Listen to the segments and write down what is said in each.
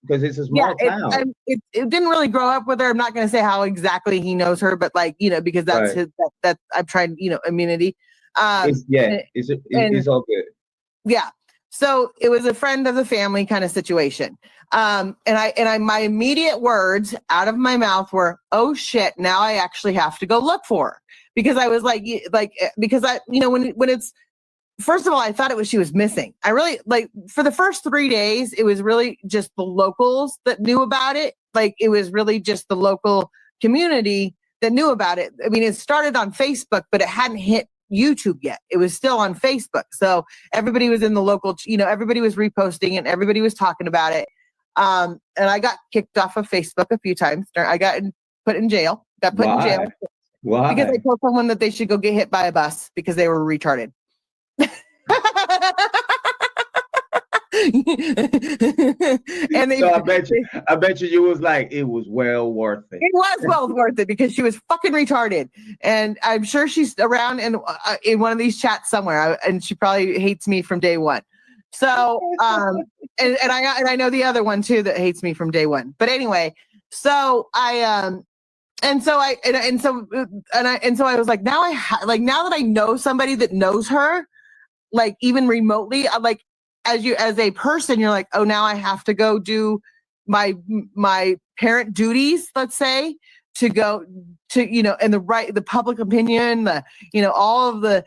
because it's a small town. It didn't really grow up with her. I'm not going to say how exactly he knows her, but like, because that's his, that I've tried, immunity. It's all good. Yeah. So it was a friend of the family kind of situation. And my immediate words out of my mouth were, "Oh shit, now I actually have to go look for her." Because I was because when it's, first of all, I thought she was missing. I really, for the first 3 days, it was really just the locals that knew about it. Like, it was really just the local community that knew about it. I mean, it started on Facebook, but it hadn't hit YouTube yet. It was still on Facebook. So everybody was in the local, everybody was reposting it. Everybody was talking about it. And I got kicked off of Facebook a few times. I got put in jail. Got put in jail. Why? Because I told someone that they should go get hit by a bus because they were retarded. And so I bet you was like, it was well worth it. It was well worth it because she was fucking retarded, and I'm sure she's around in one of these chats somewhere, and she probably hates me from day one. So and I know the other one too that hates me from day one. But anyway, so I was like, now now that I know somebody that knows her, like even remotely, I'm like, as a person, you're like, oh, now I have to go do my parent duties, let's say, to go to, and the public opinion, all of the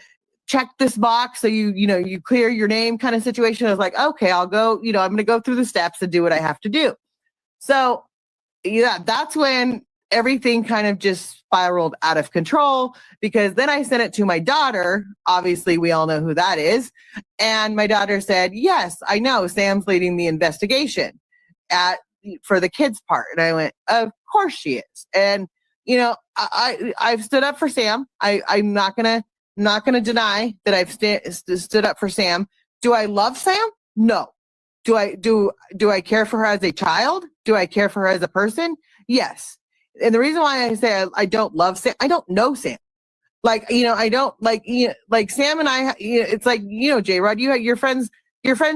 check this box. So you clear your name kind of situation. I was like, okay, I'll go, I'm going to go through the steps and do what I have to do. So yeah, that's when everything kind of just spiraled out of control, because then I sent it to my daughter. Obviously, we all know who that is. And my daughter said, yes, I know Sam's leading the investigation for the kids part. And I went, of course she is. And, I've stood up for Sam. I'm not going to deny that I've stood up for Sam. Do I love Sam? No. Do I care for her as a child? Do I care for her as a person? Yes. And the reason why I say I don't love Sam, I don't know Sam. I don't like Sam and I, it's like, Jrod, you have your friends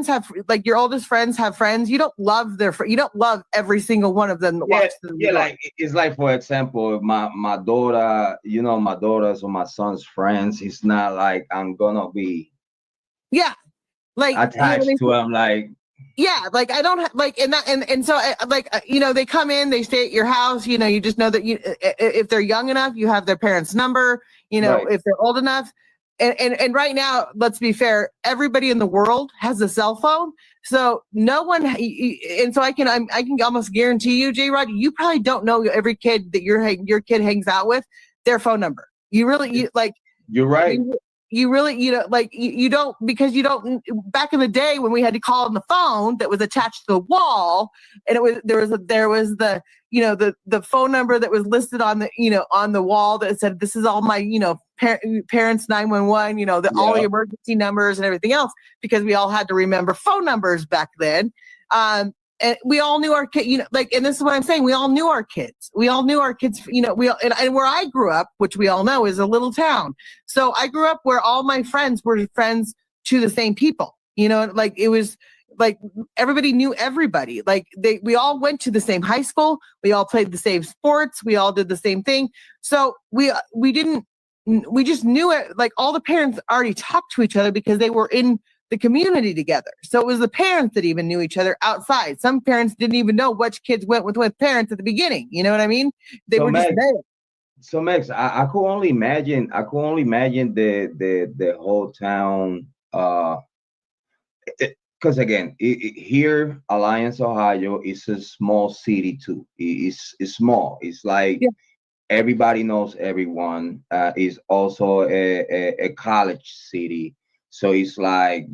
have, like, your oldest friends have friends. You don't love you don't love every single one of them. Like, it's like, for example, my daughter, my daughter's or my son's friends, it's not like I'm gonna be attached to them, like. Yeah, like I don't so they come in, they stay at your house. You just know that if they're young enough, you have their parents' number. Right. If they're old enough, and right now, let's be fair, everybody in the world has a cell phone, so no one. And so I can almost guarantee you, Jrod, you probably don't know every kid that your kid hangs out with, their phone number. You're right. You really, you don't, because you don't, back in the day when we had to call on the phone that was attached to the wall, and there was the, the phone number that was listed on the, on the wall that said, this is all my, parents 911, all the emergency numbers and everything else, because we all had to remember phone numbers back then. And we all knew our kid, and this is what I'm saying. We all knew our kids. We all knew our kids, and where I grew up, which we all know is a little town. So I grew up where all my friends were friends to the same people, it was like everybody knew everybody. Like we all went to the same high school. We all played the same sports. We all did the same thing. So we just knew it. Like all the parents already talked to each other because they were in the community together. So it was the parents that even knew each other outside. Some parents didn't even know which kids went with parents at the beginning. You know what I mean? They were just there. So Max, I could only imagine the whole town, because again, here, Alliance, Ohio is a small city too. It's small. It's like everybody knows everyone. It's also a college city. So it's like,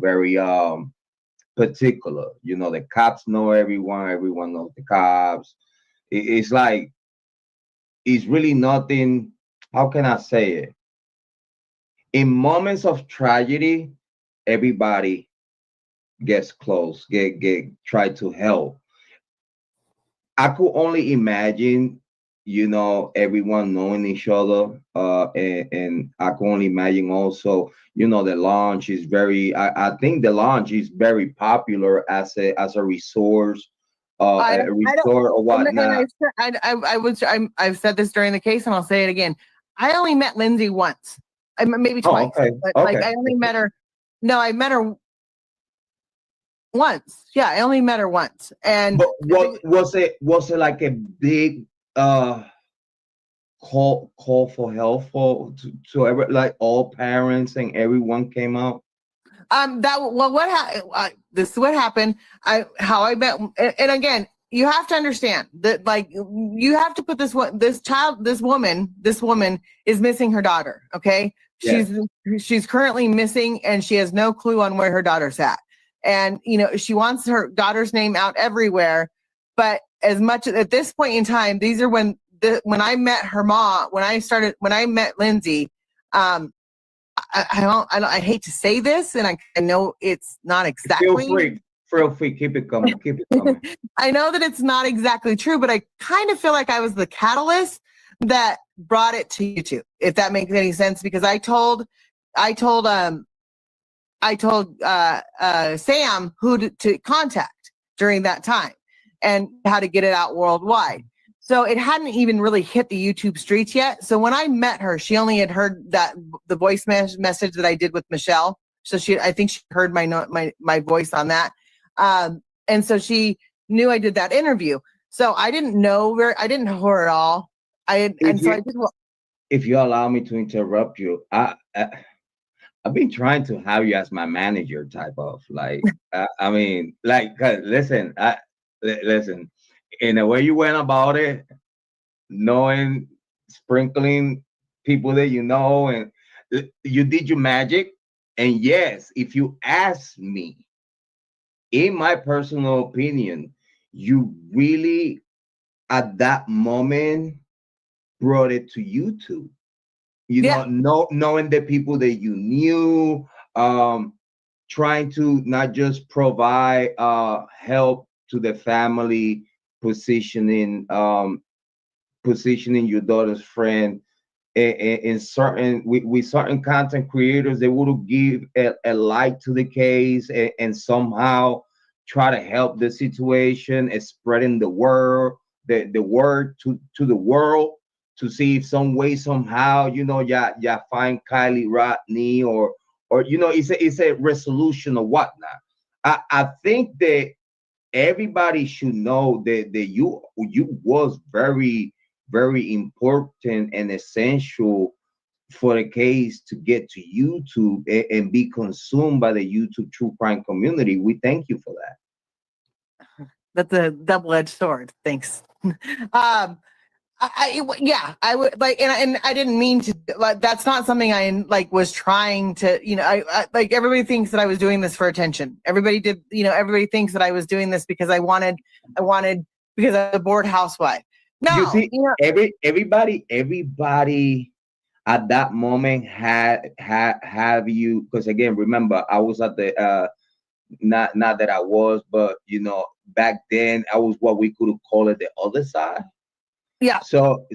very particular. The cops know everyone knows the cops. It's like, it's really nothing, how can I say it? In moments of tragedy, everybody gets close, try to help. I could only imagine everyone knowing each other, and I can only imagine also, the lounge is I think the lounge is very popular as a resource, I a don't, resort or and whatnot. I've said this during the case, and I'll say it again. I only met Lindsay once, maybe Oh, twice, okay, but like okay. I only met her. No, I met her once. Yeah, I only met her once, and But what was it like a big call for help to like all parents and everyone came out? this is what happened. How I met, and again, you have to understand that, like, you have to put this woman is missing her daughter. Okay, Yes. she's currently missing, and she has no clue on where her daughter's at, and she wants her daughter's name out everywhere. But as much at this point in time, these are when I met her mom, when I met Lindsay. I hate to say this, and I know it's not exactly. Feel free, keep it coming, keep it coming. I know that it's not exactly true, but I kind of feel like I was the catalyst that brought it to YouTube, if that makes any sense, because I told Sam who to contact during that time and how to get it out worldwide. So it hadn't even really hit the YouTube streets yet. So when I met her, she only had heard the voice message that I did with Michelle. So I think she heard my voice on that. And so she knew I did that interview. So I didn't know her at all. If you allow me to interrupt you, I've been trying to have you as my manager type of, like, I mean, like, 'cause listen, listen, in the way you went about it, knowing, sprinkling people that and you did your magic. And yes, if you ask me, in my personal opinion, you really at that moment brought it to YouTube. Knowing the people that you knew, trying to not just provide help to the family, positioning your daughter's friend in certain with certain content creators. They would give a light to the case, and somehow try to help the situation and spreading the word to the world, to see if some way somehow find Kiely Rodni, or it's a resolution or whatnot. I think that everybody should know that you was very, very important and essential for the case to get to YouTube and be consumed by the YouTube true crime community. We thank you for that. That's a double-edged sword. Thanks. I would like, and I didn't mean to, like, that's not something I like was trying to, I like, everybody thinks that I was doing this for attention. Everybody thinks that I was doing this because I wanted because I'm a bored housewife. No, you see, everybody at that moment have you, because again, remember, I was at the not that I was, but back then I was what we could call it the other side. Yeah. So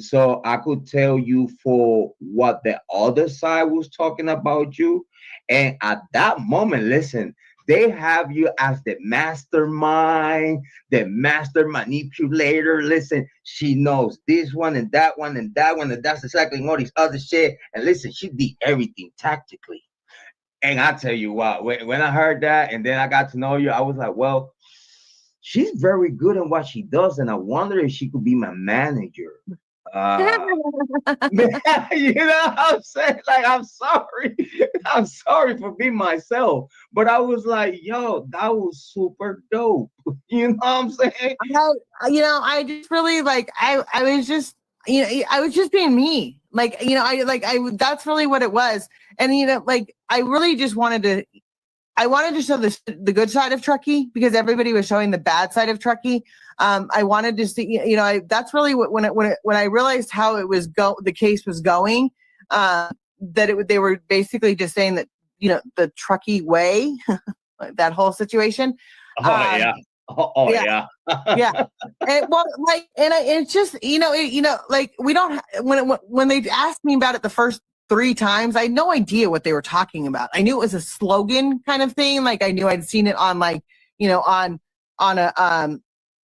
I could tell you for what the other side was talking about you. And at that moment, listen, they have you as the mastermind, the master manipulator. Listen, she knows this one and that one and that one, and that's exactly all this other shit. And listen, she did everything tactically. And I tell you what, when I heard that and then I got to know you, I was like, well, she's very good at what she does, and I wonder if she could be my manager. You know what I'm saying? Like, I'm sorry for being myself, but I was like, yo, that was super dope. You know what I'm saying? I just really, like, I was just, I was just being me. Like, that's really what it was. And, like, I really just wanted to show the good side of Truckee, because everybody was showing the bad side of Truckee. I wanted to see, that's really what, when I realized how it was the case was going, they were basically just saying that, the Truckee way, that whole situation. Yeah. Oh Yeah. Yeah. And well, like, and it's just, like we don't, when they asked me about it the first 3 times, I had no idea what they were talking about. I knew it was a slogan kind of thing. Like I knew I'd seen it on like, on a,